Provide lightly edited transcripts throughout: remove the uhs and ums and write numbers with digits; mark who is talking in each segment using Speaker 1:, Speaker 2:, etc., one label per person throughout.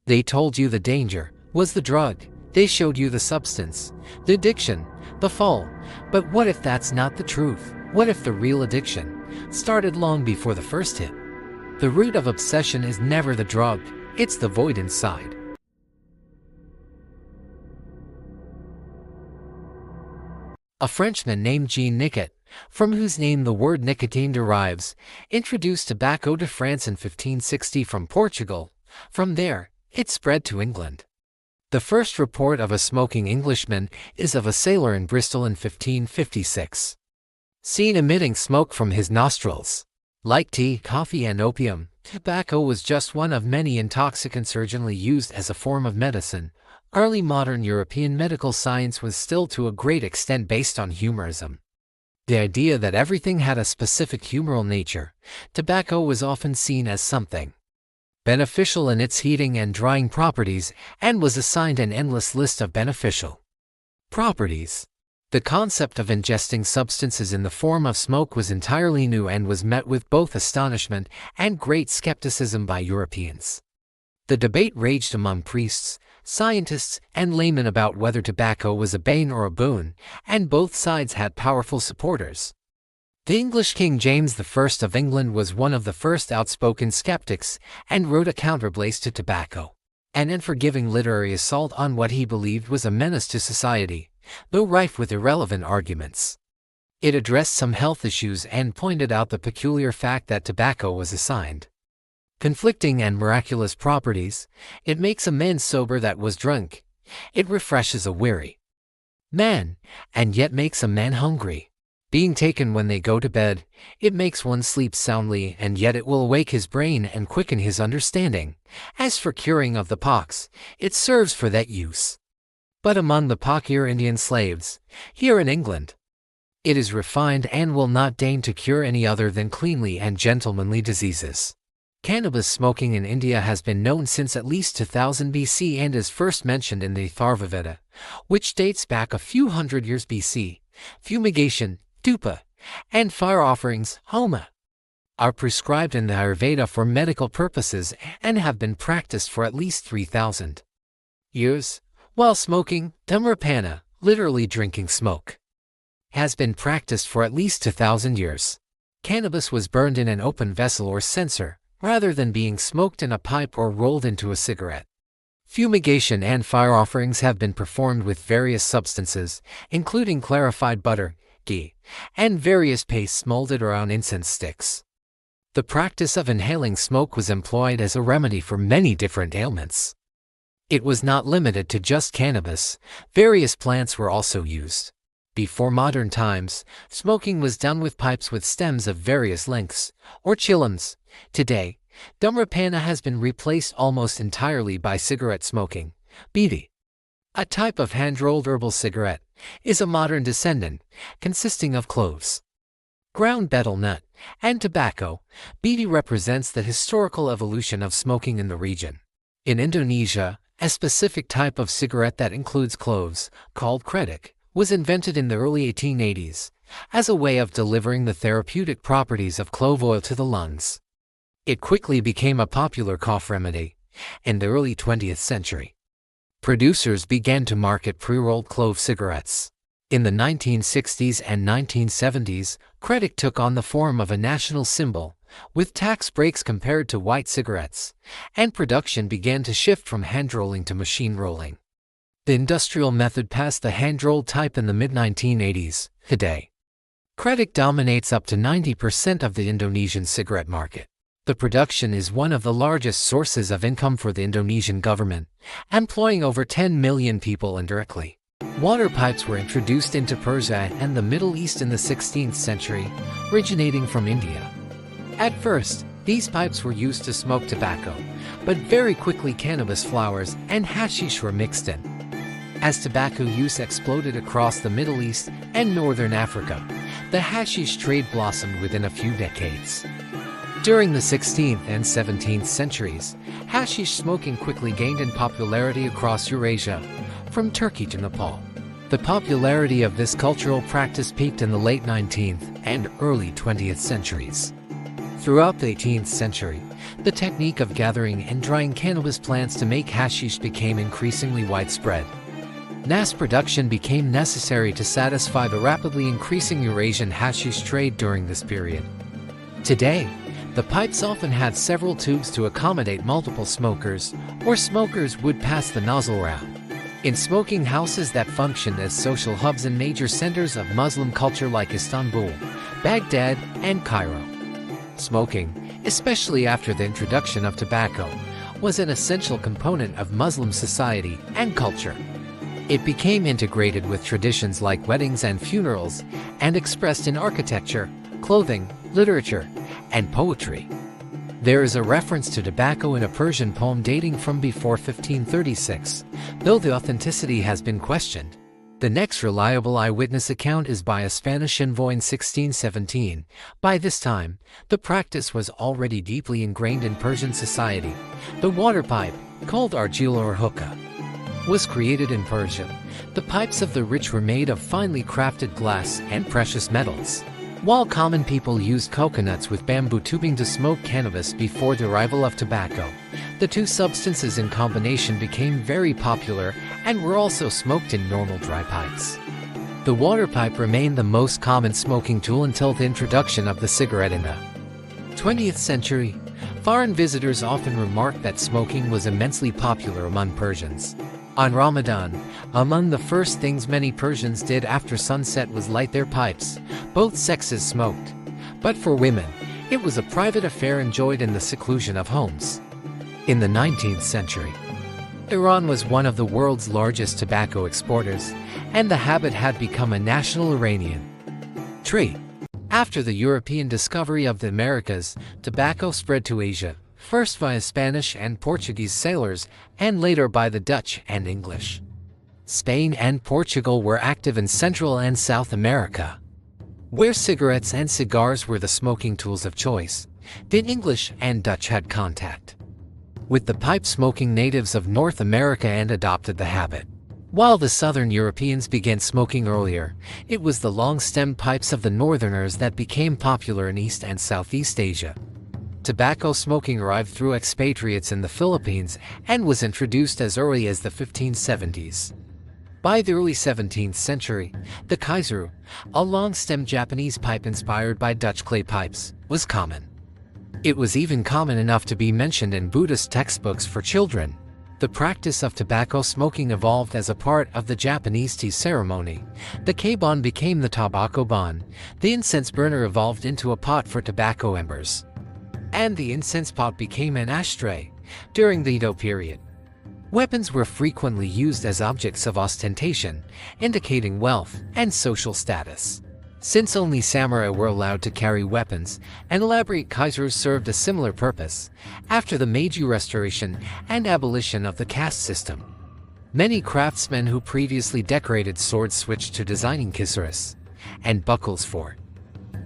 Speaker 1: They told you the danger was the drug. They showed you the substance, the addiction, the fall. But what if that's not the truth? What if the real addiction started long before the first hit? The root of obsession is never the drug, it's the void inside. A Frenchman named Jean Nicot, from whose name the word nicotine derives, introduced tobacco to France in 1560 from Portugal. From there, it spread to England. The first report of a smoking Englishman is of a sailor in Bristol in 1556. Seen emitting smoke from his nostrils. Like tea, coffee, and opium, tobacco was just one of many intoxicants originally used as a form of medicine. Early modern European medical science was still to a great extent based on humorism. The idea that everything had a specific humoral nature, tobacco was often seen as something beneficial in its heating and drying properties, and was assigned an endless list of beneficial properties. The concept of ingesting substances in the form of smoke was entirely new and was met with both astonishment and great skepticism by Europeans. The debate raged among priests, scientists, and laymen about whether tobacco was a bane or a boon, and both sides had powerful supporters. The English King James I of England was one of the first outspoken skeptics and wrote a counterblaste to tobacco, an unforgiving literary assault on what he believed was a menace to society, though rife with irrelevant arguments. It addressed some health issues and pointed out the peculiar fact that tobacco was assigned conflicting and miraculous properties. It makes a man sober that was drunk. It refreshes a weary man, and yet makes a man hungry. Being taken when they go to bed, it makes one sleep soundly, and yet it will awake his brain and quicken his understanding. As for curing of the pox, it serves for that use. But among the pock-ear Indian slaves, here in England, it is refined and will not deign to cure any other than cleanly and gentlemanly diseases. Cannabis smoking in India has been known since at least 2000 BC and is first mentioned in the Atharvaveda, which dates back a few hundred years BC. Fumigation, dhupa, and fire offerings, homa, are prescribed in the Ayurveda for medical purposes and have been practiced for at least 3,000 years, while smoking, dhumrapana, literally drinking smoke, has been practiced for at least 2,000 years. Cannabis was burned in an open vessel or censer, rather than being smoked in a pipe or rolled into a cigarette. Fumigation and fire offerings have been performed with various substances, including clarified butter, ghee, and various pastes molded around incense sticks. The practice of inhaling smoke was employed as a remedy for many different ailments. It was not limited to just cannabis, various plants were also used. Before modern times, smoking was done with pipes with stems of various lengths, or chillums. Today, dhumrapana has been replaced almost entirely by cigarette smoking. Bidi, a type of hand-rolled herbal cigarette, is a modern descendant, consisting of cloves, ground betel nut, and tobacco. Bidi represents the historical evolution of smoking in the region. In Indonesia, a specific type of cigarette that includes cloves, called kretek, was invented in the early 1880s, as a way of delivering the therapeutic properties of clove oil to the lungs. It quickly became a popular cough remedy. In the early 20th century, producers began to market pre-rolled clove cigarettes. In the 1960s and 1970s, kretek took on the form of a national symbol, with tax breaks compared to white cigarettes, and production began to shift from hand-rolling to machine rolling. The industrial method passed the hand-rolled type in the mid-1980s. Today, kretek dominates up to 90% of the Indonesian cigarette market. The production is one of the largest sources of income for the Indonesian government, employing over 10 million people indirectly. Water pipes were introduced into Persia and the Middle East in the 16th century, originating from India. At first, these pipes were used to smoke tobacco, but very quickly cannabis flowers and hashish were mixed in. As tobacco use exploded across the Middle East and Northern Africa, the hashish trade blossomed within a few decades. During the 16th and 17th centuries, hashish smoking quickly gained in popularity across Eurasia, from Turkey to Nepal. The popularity of this cultural practice peaked in the late 19th and early 20th centuries. Throughout the 18th century, The technique of gathering and drying cannabis plants to make hashish became increasingly widespread. Mass production became necessary to satisfy the rapidly increasing Eurasian hashish trade during this period. Today, the pipes often had several tubes to accommodate multiple smokers, or smokers would pass the nozzle round. In smoking houses that functioned as social hubs in major centers of Muslim culture like Istanbul, Baghdad, and Cairo. Smoking, especially after the introduction of tobacco, was an essential component of Muslim society and culture. It became integrated with traditions like weddings and funerals, and expressed in architecture, clothing, literature, and poetry. There is a reference to tobacco in a Persian poem dating from before 1536, though the authenticity has been questioned. The next reliable eyewitness account is by a Spanish envoy in 1617. By this time, the practice was already deeply ingrained in Persian society. The water pipe, called argil or hookah, was created in Persia. The pipes of the rich were made of finely crafted glass and precious metals, while common people used coconuts with bamboo tubing to smoke cannabis before the arrival of tobacco. The two substances in combination became very popular and were also smoked in normal dry pipes. The water pipe remained the most common smoking tool until the introduction of the cigarette in the 20th century. Foreign visitors often remarked that smoking was immensely popular among Persians. On Ramadan, among the first things many Persians did after sunset was light their pipes. Both sexes smoked, but for women, it was a private affair enjoyed in the seclusion of homes. In the 19th century, Iran was one of the world's largest tobacco exporters, and the habit had become a national Iranian tree. After the European discovery of the Americas, tobacco spread to Asia, first via Spanish and Portuguese sailors, and later by the Dutch and English. Spain and Portugal were active in Central and South America, where cigarettes and cigars were the smoking tools of choice. The English and Dutch had contact with the pipe-smoking natives of North America and adopted the habit. While the Southern Europeans began smoking earlier, it was the long-stemmed pipes of the Northerners that became popular in East and Southeast Asia. Tobacco smoking arrived through expatriates in the Philippines and was introduced as early as the 1570s. By the early 17th century, the kaiseru, a long-stemmed Japanese pipe inspired by Dutch clay pipes, was common. It was even common enough to be mentioned in Buddhist textbooks for children. The practice of tobacco smoking evolved as a part of the Japanese tea ceremony. The keiban became the tobacco ban. The incense burner evolved into a pot for tobacco embers, and the incense pot became an ashtray. During the Edo period, weapons were frequently used as objects of ostentation, indicating wealth and social status. Since only samurai were allowed to carry weapons, an elaborate kaiserus served a similar purpose. After the Meiji Restoration and abolition of the caste system, many craftsmen who previously decorated swords switched to designing kisuris and buckles for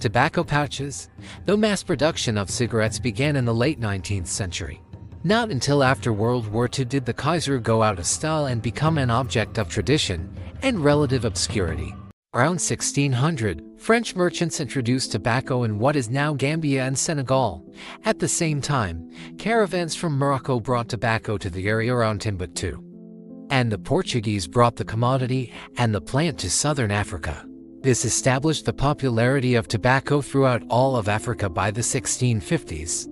Speaker 1: tobacco pouches, though mass production of cigarettes began in the late 19th century. Not until after World War II did the kaiser go out of style and become an object of tradition and relative obscurity. Around 1600, French merchants introduced tobacco in what is now Gambia and Senegal. At the same time, caravans from Morocco brought tobacco to the area around Timbuktu, and the Portuguese brought the commodity and the plant to southern Africa. This established the popularity of tobacco throughout all of Africa by the 1650s.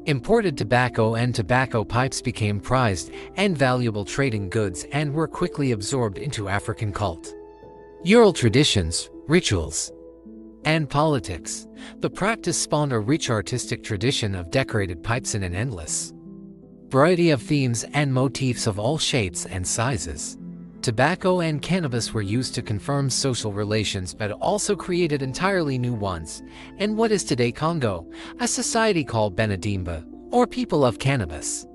Speaker 1: Imported tobacco and tobacco pipes became prized and valuable trading goods and were quickly absorbed into African cult, oral traditions, rituals, and politics. The practice spawned a rich artistic tradition of decorated pipes in an endless variety of themes and motifs of all shapes and sizes. Tobacco and cannabis were used to confirm social relations but also created entirely new ones. In what is today Congo, a society called Benedimba, or People of Cannabis,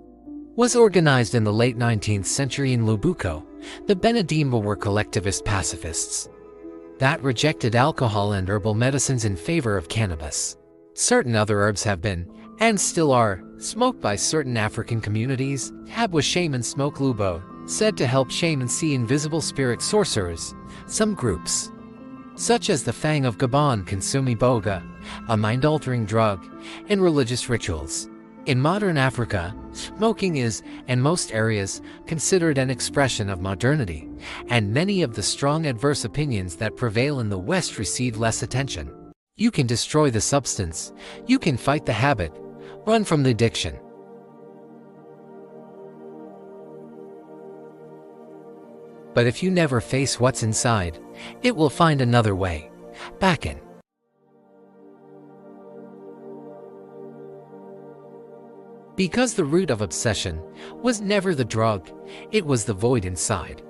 Speaker 1: was organized in the late 19th century in Lubuco. The Benedimba were collectivist pacifists that rejected alcohol and herbal medicines in favor of cannabis. Certain other herbs have been, and still are, smoked by certain African communities. Habwa shamans smoke lubo, said to help shamans see invisible spirit sorcerers. Some groups, such as the Fang of Gabon, consume iboga, a mind-altering drug, in religious rituals. In modern Africa, smoking is, in most areas, considered an expression of modernity, and many of the strong adverse opinions that prevail in the West receive less attention. You can destroy the substance, you can fight the habit, run from the addiction. But if you never face what's inside, it will find another way back in. Because the root of obsession was never the drug, it was the void inside.